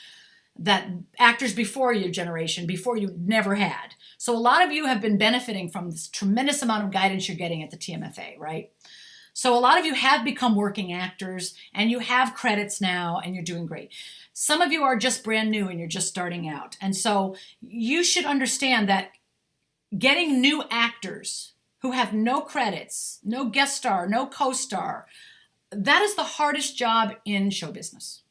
that actors before your generation, before you never had. So a lot of you have been benefiting from this tremendous amount of guidance you're getting at the TMFA, right? So a lot of you have become working actors and you have credits now and you're doing great. Some of you are just brand new and you're just starting out. And so you should understand that getting new actors who have no credits, no guest star, no co-star, that is the hardest job in show business.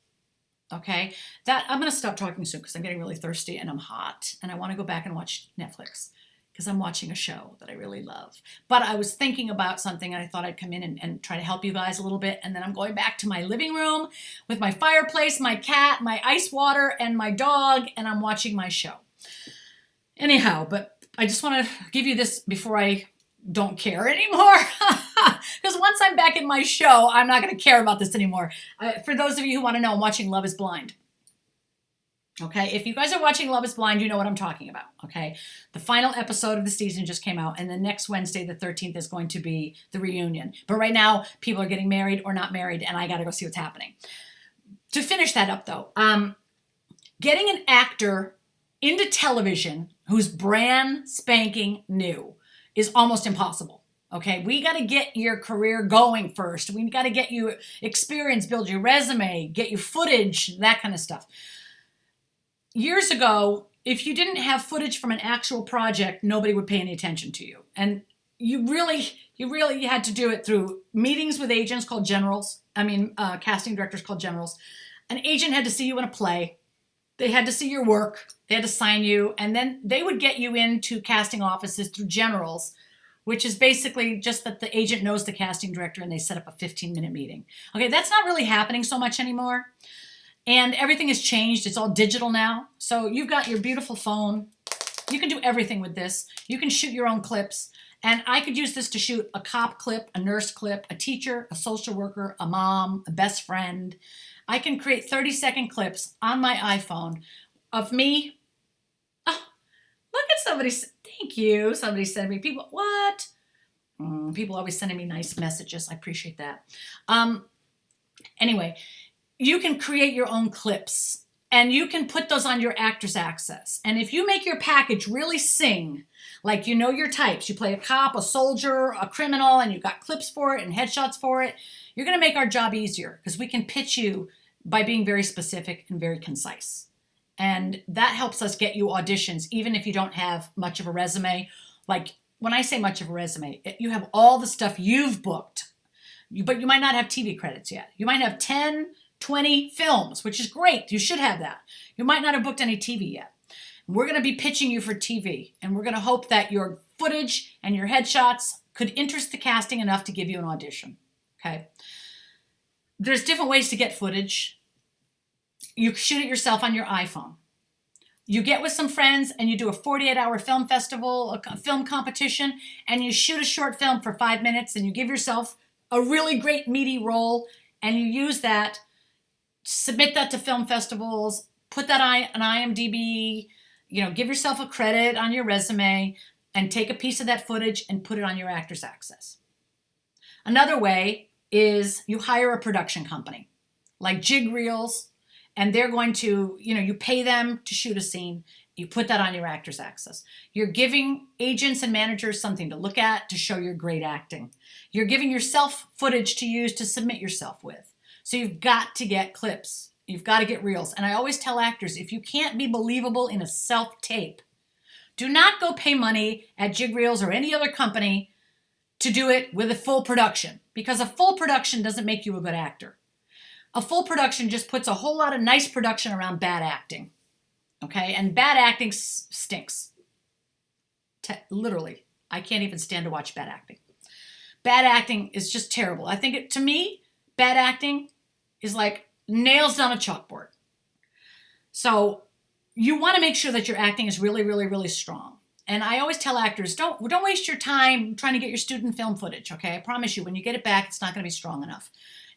Okay? I'm going to stop talking soon because I'm getting really thirsty and I'm hot and I want to go back and watch Netflix because I'm watching a show that I really love. But I was thinking about something and I thought I'd come in and try to help you guys a little bit. And then I'm going back to my living room with my fireplace, my cat, my ice water, and my dog, and I'm watching my show. Anyhow, but I just want to give you this before I don't care anymore. Because once I'm back in my show, I'm not going to care about this anymore. For those of you who want to know, I'm watching Love is Blind. Okay, if you guys are watching Love is Blind, you know what I'm talking about, okay? The final episode of the season just came out, and the next Wednesday, the 13th, is going to be the reunion. But right now, people are getting married or not married, and I got to go see what's happening. To finish that up, though, getting an actor into television who's brand spanking new is almost impossible, okay? We got to get your career going first. We got to get you experience, build your resume, get you footage, that kind of stuff. Years ago, if you didn't have footage from an actual project, nobody would pay any attention to you. And you really had to do it through meetings with agents called generals. Casting directors called generals. An agent had to see you in a play. They had to see your work. They had to sign you. And then they would get you into casting offices through generals, which is basically just that the agent knows the casting director and they set up a 15-minute meeting. Okay, that's not really happening so much anymore. And everything has changed. It's all digital now. So you've got your beautiful phone. You can do everything with this. You can shoot your own clips. And I could use this to shoot a cop clip, a nurse clip, a teacher, a social worker, a mom, a best friend. I can create 30-second clips on my iPhone of me. Oh, look at somebody. Thank you. Somebody sent me. People, what? People always sending me nice messages. I appreciate that. Anyway. You can create your own clips and you can put those on your Actors Access. And if you make your package really sing, like you know your types, you play a cop, a soldier, a criminal, and you've got clips for it and headshots for it, you're going to make our job easier because we can pitch you by being very specific and very concise. And that helps us get you auditions, even if you don't have much of a resume. Like when I say much of a resume, you have all the stuff you've booked, but you might not have TV credits yet. You might have 10, 20 films, which is great. You should have that. You might not have booked any TV yet. We're going to be pitching you for TV, and we're going to hope that your footage and your headshots could interest the casting enough to give you an audition, okay? There's different ways to get footage. You shoot it yourself on your iPhone. You get with some friends and you do a 48-hour film festival, a film competition, and you shoot a short film for 5 minutes, and you give yourself a really great meaty role, and you use that, submit that to film festivals, put that on IMDb, give yourself a credit on your resume and take a piece of that footage and put it on your Actors Access. Another way is you hire a production company like Jig Reels, and they're going to, you pay them to shoot a scene. You put that on your Actors Access. You're giving agents and managers something to look at to show your great acting. You're giving yourself footage to use to submit yourself with. So you've got to get clips. You've got to get reels. And I always tell actors, if you can't be believable in a self-tape, do not go pay money at Jig Reels or any other company to do it with a full production, because a full production doesn't make you a good actor. A full production just puts a whole lot of nice production around bad acting. Okay, and bad acting stinks. Literally, I can't even stand to watch bad acting. Bad acting is just terrible. I think to me, bad acting is like nails on a chalkboard. So you want to make sure that your acting is really, really, really strong. And I always tell actors, don't waste your time trying to get your student film footage. Okay, I promise you, when you get it back, it's not going to be strong enough.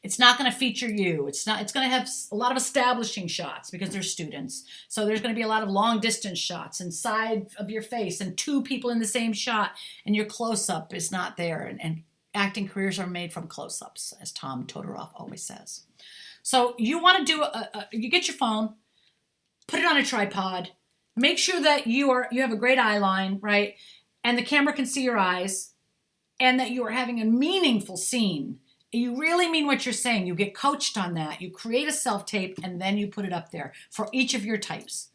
It's not going to feature you. It's going to have a lot of establishing shots because they're students. So there's going to be a lot of long distance shots and side of your face and two people in the same shot, and your close-up is not there. And acting careers are made from close-ups, as Tom Todoroff always says. So you want to do you get your phone, put it on a tripod, make sure that you have a great eye line, right? And the camera can see your eyes, and that you are having a meaningful scene. You really mean what you're saying. You get coached on that. You create a self-tape, and then you put it up there for each of your types.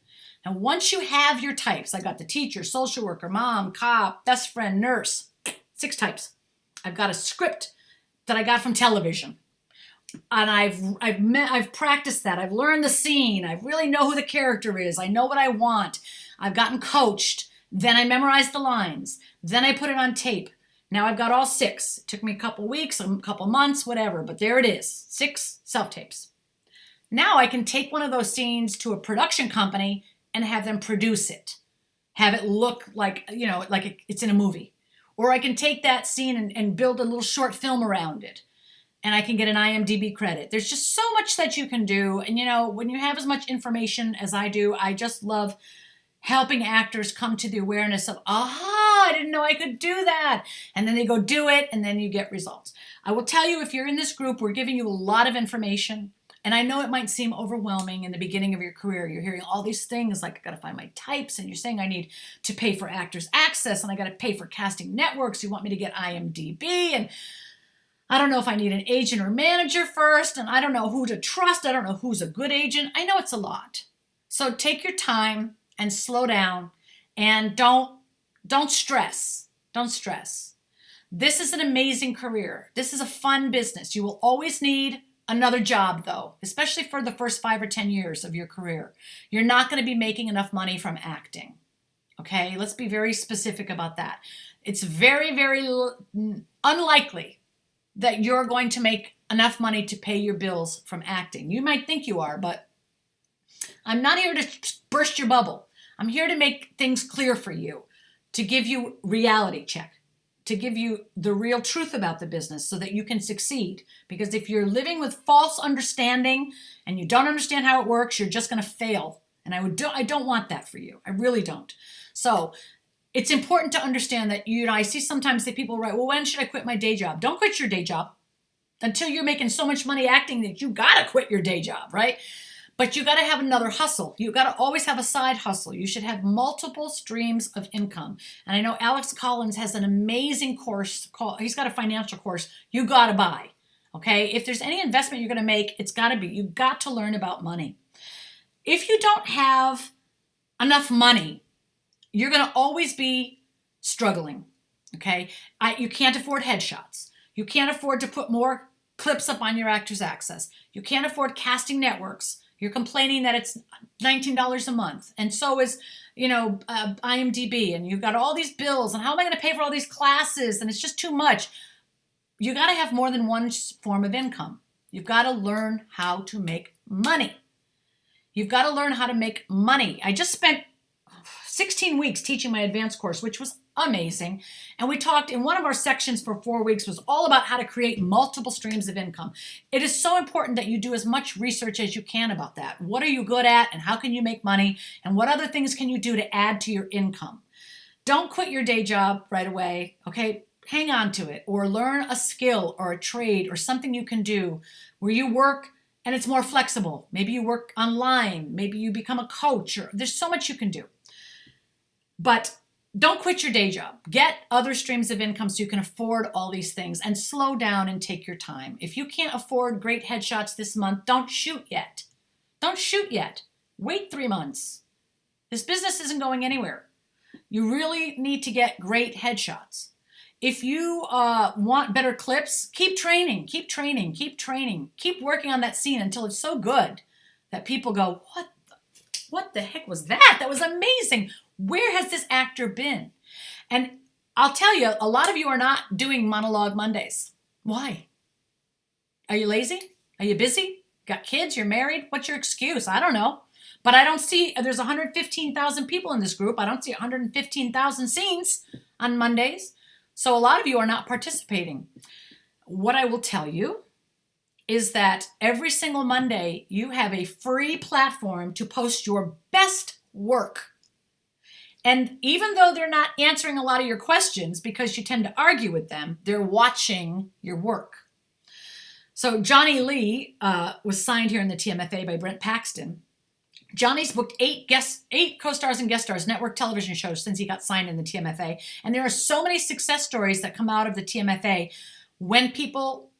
And once you have your types, I got the teacher, social worker, mom, cop, best friend, nurse, 6 types. I've got a script that I got from television. And I've practiced that. I've learned the scene. I really know who the character is. I know what I want. I've gotten coached. Then I memorized the lines. Then I put it on tape. Now I've got all 6. It took me a couple weeks, a couple months, whatever, but there it is, 6 self-tapes. Now I can take one of those scenes to a production company and have them produce it. Have it look like, like it's in a movie. Or I can take that scene and build a little short film around it. And I can get an IMDb credit. There's just so much that you can do. And when you have as much information as I do, I just love helping actors come to the awareness of, I didn't know I could do that. And then they go do it, and then you get results. I will tell you, if you're in this group, we're giving you a lot of information. And I know it might seem overwhelming in the beginning of your career. You're hearing all these things like, I got to find my types, and you're saying I need to pay for Actors Access, and I got to pay for casting networks. You want me to get IMDb, and I don't know if I need an agent or manager first, and I don't know who to trust. I don't know who's a good agent. I know it's a lot. So take your time and slow down, and don't stress. Don't stress. This is an amazing career. This is a fun business. You will always need another job, though, especially for the first 5 or 10 years of your career. You're not going to be making enough money from acting. Okay, let's be very specific about that. It's very, very unlikely that you're going to make enough money to pay your bills from acting. You might think you are, but I'm not here to burst your bubble. I'm here to make things clear for you, to give you reality check, to give you the real truth about the business so that you can succeed. Because if you're living with false understanding and you don't understand how it works, you're just going to fail. And I don't want that for you. I really don't. So it's important to understand that, I see sometimes that people write, well, when should I quit my day job? Don't quit your day job until you're making so much money acting that you got to quit your day job, right? But you got to have another hustle. You got to always have a side hustle. You should have multiple streams of income. And I know Alex Collins has an amazing course he's got a financial course you got to buy. Okay? If there's any investment you're going to make, it's got to be, you've got to learn about money. If you don't have enough money, you're going to always be struggling. Okay? You can't afford headshots. You can't afford to put more clips up on your Actors Access. You can't afford casting networks. You're complaining that it's $19 a month. And so is, IMDb. And you've got all these bills. And how am I going to pay for all these classes? And it's just too much. You got to have more than one form of income. You've got to learn how to make money. You've got to learn how to make money. I just spent 16 weeks teaching my advanced course, which was amazing. And we talked in one of our sections for 4 weeks was all about how to create multiple streams of income. It is so important that you do as much research as you can about that. What are you good at and how can you make money? And what other things can you do to add to your income? Don't quit your day job right away, okay? Hang on to it or learn a skill or a trade or something you can do where you work and it's more flexible. Maybe you work online, maybe you become a coach, or there's so much you can do. But don't quit your day job. Get other streams of income so you can afford all these things and slow down and take your time. If you can't afford great headshots this month, don't shoot yet. Don't shoot yet. Wait 3 months. This business isn't going anywhere. You really need to get great headshots. If you want better clips, keep training, keep training, keep training. Keep working on that scene until it's so good that people go, what the heck was that? That was amazing. Where has this actor been? And I'll tell you, a lot of you are not doing Monologue Mondays. Why? Are you lazy? Are you busy? Got kids? You're married? What's your excuse? I don't know. But I don't see, there's 115,000 people in this group. I don't see 115,000 scenes on Mondays. So a lot of you are not participating. What I will tell you is that every single Monday, you have a free platform to post your best work. And even though they're not answering a lot of your questions because you tend to argue with them, they're watching your work. So Johnny Lee was signed here in the TMFA by Brent Paxton. Johnny's booked 8 co-stars and guest stars, network television shows since he got signed in the TMFA. And there are so many success stories that come out of the TMFA when people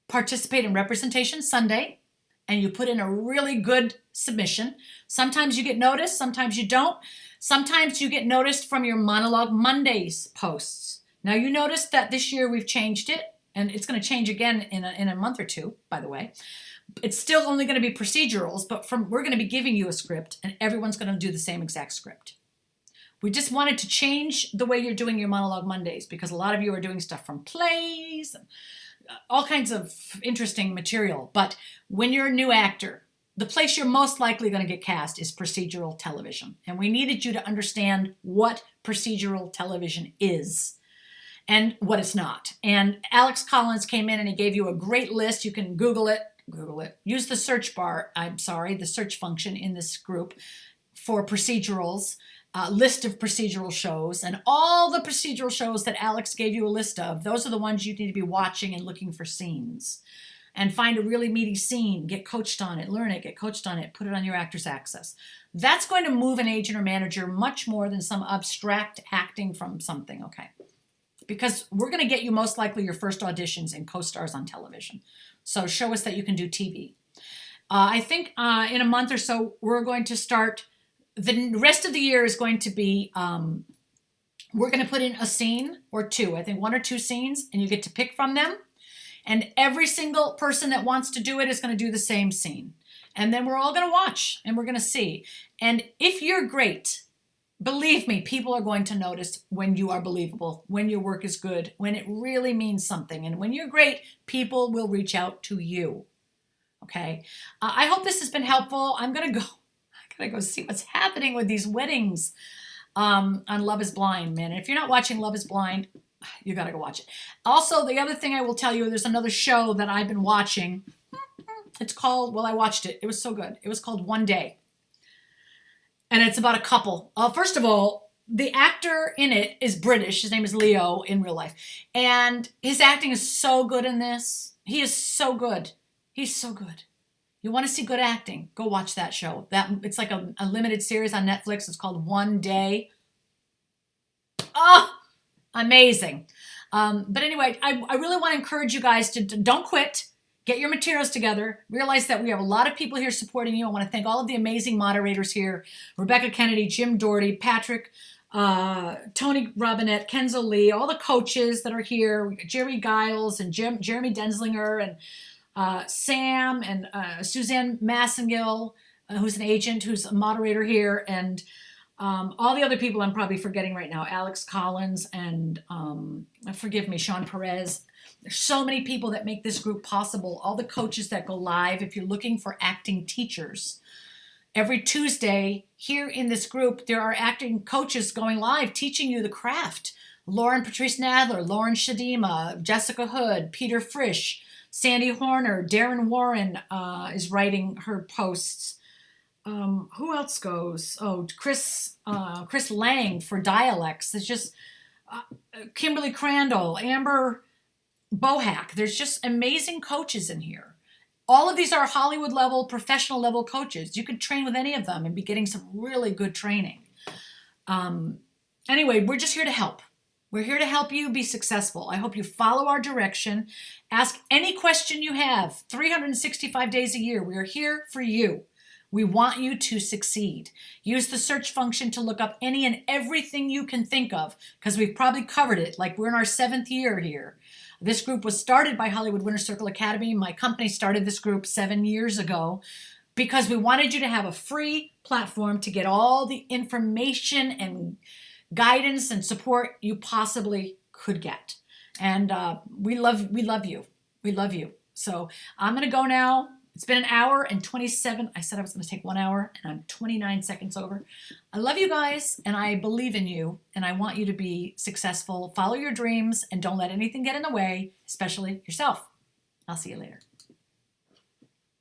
participate in Representation Sunday and you put in a really good submission. Sometimes you get noticed, sometimes you don't. Sometimes you get noticed from your Monologue Mondays posts. Now you notice that this year we've changed it, and it's going to change again in a month or two, by the way. It's still only going to be procedurals, but we're going to be giving you a script, and everyone's going to do the same exact script. We just wanted to change the way you're doing your Monologue Mondays because a lot of you are doing stuff from plays and all kinds of interesting material. But when you're a new actor, the place you're most likely going to get cast is procedural television. And we needed you to understand what procedural television is and what it's not. And Alex Collins came in and he gave you a great list. You can Google it. Use the search the search function in this group for procedurals, list of procedural shows, and all the procedural shows that Alex gave you a list of. Those are the ones you need to be watching and looking for scenes. And find a really meaty scene, get coached on it, learn it, get coached on it, put it on your Actors Access. That's going to move an agent or manager much more than some abstract acting from something, okay? Because we're going to get you most likely your first auditions and co-stars on television. So show us that you can do TV. I think in a month or so, we're going to start, the rest of the year is going to be, we're going to put in a scene or two, I think 1 or 2 scenes, and you get to pick from them. And every single person that wants to do it is going to do the same scene. And then we're all going to watch and we're going to see. And if you're great, believe me, people are going to notice when you are believable, when your work is good, when it really means something. And when you're great, people will reach out to you. Okay. I hope this has been helpful. I gotta go see what's happening with these weddings on Love is Blind, man. And if you're not watching Love is Blind, you got to go watch it. Also, the other thing I will tell you, there's another show that I've been watching. It's called, well, I watched it. It was so good. It was called One Day. And it's about a couple. First of all, the actor in it is British. His name is Leo in real life. And his acting is so good in this. He is so good. He's so good. You want to see good acting, go watch that show. It's like a limited series on Netflix. It's called One Day. Oh! Amazing. But anyway, I really want to encourage you guys to don't quit. Get your materials together. Realize that we have a lot of people here supporting you. I want to thank all of the amazing moderators here. Rebecca Kennedy, Jim Doherty, Patrick, Tony Robinette, Kenzo Lee, all the coaches that are here. We got Jerry Giles and Jeremy Denslinger and Sam and Suzanne Massengill, who's an agent, who's a moderator here, and all the other people I'm probably forgetting right now, Alex Collins and, forgive me, Sean Perez. There's so many people that make this group possible. All the coaches that go live. If you're looking for acting teachers, Every Tuesday here in this group, there are acting coaches going live teaching you the craft. Lauren Patrice Nadler, Lauren Shadima, Jessica Hood, Peter Frisch, Sandy Horner, Darren Warren is writing her posts. Who else goes? Oh, Chris Lang for dialects. There's just Kimberly Crandall, Amber Bohack. There's just amazing coaches in here. All of these are Hollywood level, professional level coaches. You could train with any of them and be getting some really good training. Anyway, we're just here to help. We're here to help you be successful. I hope you follow our direction. Ask any question you have 365 days a year. We are here for you. We want you to succeed. Use the search function to look up any and everything you can think of, because we've probably covered it. Like, we're in our 7th year here. This group was started by Hollywood Winter Circle Academy. My company started this group 7 years ago because we wanted you to have a free platform to get all the information and guidance and support you possibly could get. And we love you. We love you. So I'm going to go now. It's been an hour and 27. I said I was going to take 1 hour, and I'm 29 seconds over. I love you guys, and I believe in you, and I want you to be successful. Follow your dreams, and don't let anything get in the way, especially yourself. I'll see you later.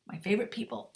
My favorite people.